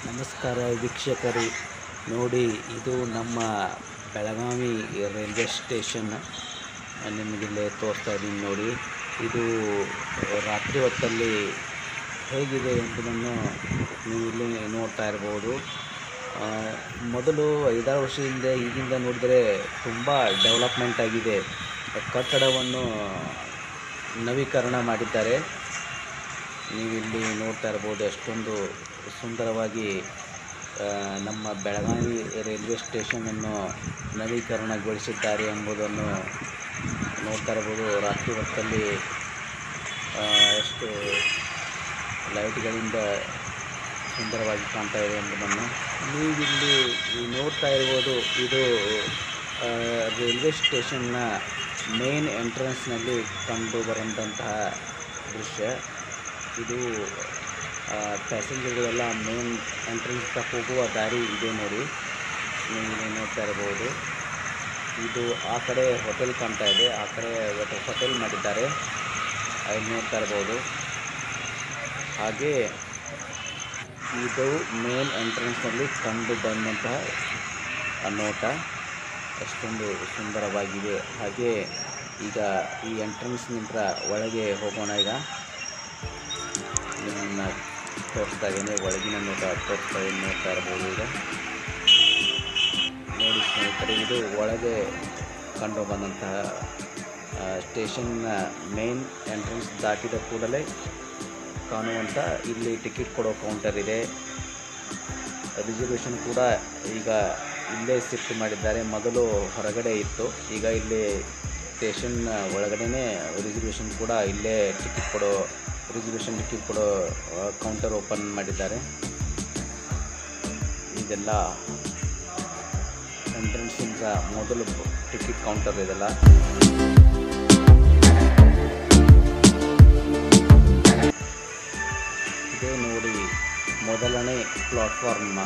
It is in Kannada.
ನಮಸ್ಕಾರ ವೀಕ್ಷಕರೇ, ನೋಡಿ ಇದು ನಮ್ಮ ಬೆಳಗಾವಿ ರೈಲ್ವೆ ಸ್ಟೇಷನ್. ನಿಮಗಿಲ್ಲೇ ತೋರಿಸ್ತಾ ಇದ್ದೀನಿ ನೋಡಿ. ಇದು ರಾತ್ರಿ ಹೊತ್ತಲ್ಲಿ ಹೇಗಿದೆ ಎಂಬುದನ್ನು ನೀವು ಇಲ್ಲಿ ನೋಡ್ತಾ ಇರ್ಬೋದು. ಮೊದಲು 5-6 ವರ್ಷ ಹಿಂದೆ ಈಗಿಂದ ನೋಡಿದರೆ ತುಂಬ ಡೆವಲಪ್ಮೆಂಟ್ ಆಗಿದೆ. ಕಟ್ಟಡವನ್ನು ನವೀಕರಣ ಮಾಡಿದ್ದಾರೆ. ನೀವಿಲ್ಲಿ ನೋಡ್ತಾ ಇರ್ಬೋದು ಎಷ್ಟೊಂದು ಸುಂದರವಾಗಿ ನಮ್ಮ ಬೆಳಗಾವಿ ರೈಲ್ವೆ ಸ್ಟೇಷನನ್ನು ನವೀಕರಣಗೊಳಿಸಿದ್ದಾರೆ ಎಂಬುದನ್ನು ನೋಡ್ತಾ ಇರ್ಬೋದು. ರಾತ್ರಿ ಹೊತ್ತಲ್ಲಿ ಎಷ್ಟು ಲೈಟ್ಗಳಿಂದ ಸುಂದರವಾಗಿ ಕಾಣ್ತಾ ಇದೆ ಎಂಬುದನ್ನು ನೀವಿಲ್ಲಿ ನೋಡ್ತಾ ಇರ್ಬೋದು. ಇದು ರೈಲ್ವೆ ಸ್ಟೇಷನ್ನ ಮೇನ್ ಎಂಟ್ರೆನ್ಸ್ನಲ್ಲಿ ಕಂಡು ಬರುವಂತಹ ದೃಶ್ಯ. ಇದು ಪ್ಯಾಸೆಂಜರ್ಗಳೆಲ್ಲ ಮೇನ್ ಎಂಟ್ರೆನ್ಸ್ ಹೋಗುವ ದಾರಿ ಇದೆ ನೋಡಿ. ನೀವು ನೋಡ್ತಾ ಇರ್ಬೋದು. ಇದು ಆ ಕಡೆ ಹೋಟೆಲ್ ಕಾಣ್ತಾ ಇದೆ, ಆ ಕಡೆ ಹೋಟೆಲ್ ಮಾಡಿದ್ದಾರೆ, ಅಲ್ಲಿ ನೋಡ್ತಾ ಇರ್ಬೋದು. ಹಾಗೆ ಇದು ಮೇನ್ ಎಂಟ್ರೆನ್ಸ್ನಲ್ಲಿ ಕಂಡು ಬಂದಂತಹ ನೋಟ ಅಷ್ಟೊಂದು ಸುಂದರವಾಗಿದೆ. ಹಾಗೆ ಈಗ ಈ ಎಂಟ್ರೆನ್ಸ್ನಿಂದ ಒಳಗೆ ಹೋಗೋಣ. ಈಗ ನಿಮ್ಮನ್ನು ತೋರಿಸ್ತಾ ಇದ್ದೀನಿ, ಒಳಗಿನ ನೋಟ ತೋರಿಸ್ತಾ ಇದ್ದೀನಿ, ನೋಡ್ತಾ ಇರ್ಬೋದು. ಈಗ ನೋಡಿ ಸ್ನೇಹಿತರೆ, ಇದು ಒಳಗೆ ಕಂಡು ಬಂದಂತಹ ಸ್ಟೇಷನ್ನ ಮೇನ್ ಎಂಟ್ರೆನ್ಸ್ ದಾಟಿದ ಕೂಡಲೇ ಕಾಣುವಂಥ ಇಲ್ಲಿ ಟಿಕೆಟ್ ಕೊಡೋ ಕೌಂಟರ್ ಇದೆ. ರಿಸರ್ವೇಷನ್ ಕೂಡ ಈಗ ಇಲ್ಲೇ ಶಿಫ್ಟ್ ಮಾಡಿದ್ದಾರೆ. ಮೊದಲು ಹೊರಗಡೆ ಇತ್ತು, ಈಗ ಇಲ್ಲಿ ಸ್ಟೇಷನ್ ಒಳಗಡೆ ರಿಸರ್ವೇಷನ್ ಕೂಡ ಇಲ್ಲೇ ರಿಸರ್ವೇಷನ್ ಟಿಕೆಟ್ ಕೊಡೋ ಕೌಂಟರ್ ಓಪನ್ ಮಾಡಿದ್ದಾರೆ. ಇದೆಲ್ಲ ಎಂಟ್ರೆನ್ಸಿಂದ ಮೊದಲು ಟಿಕೆಟ್ ಕೌಂಟರ್ ಇದೆಲ್ಲ. ಇದೇ ನೋಡಿ ಮೊದಲನೇ ಪ್ಲಾಟ್ಫಾರ್ಮ್.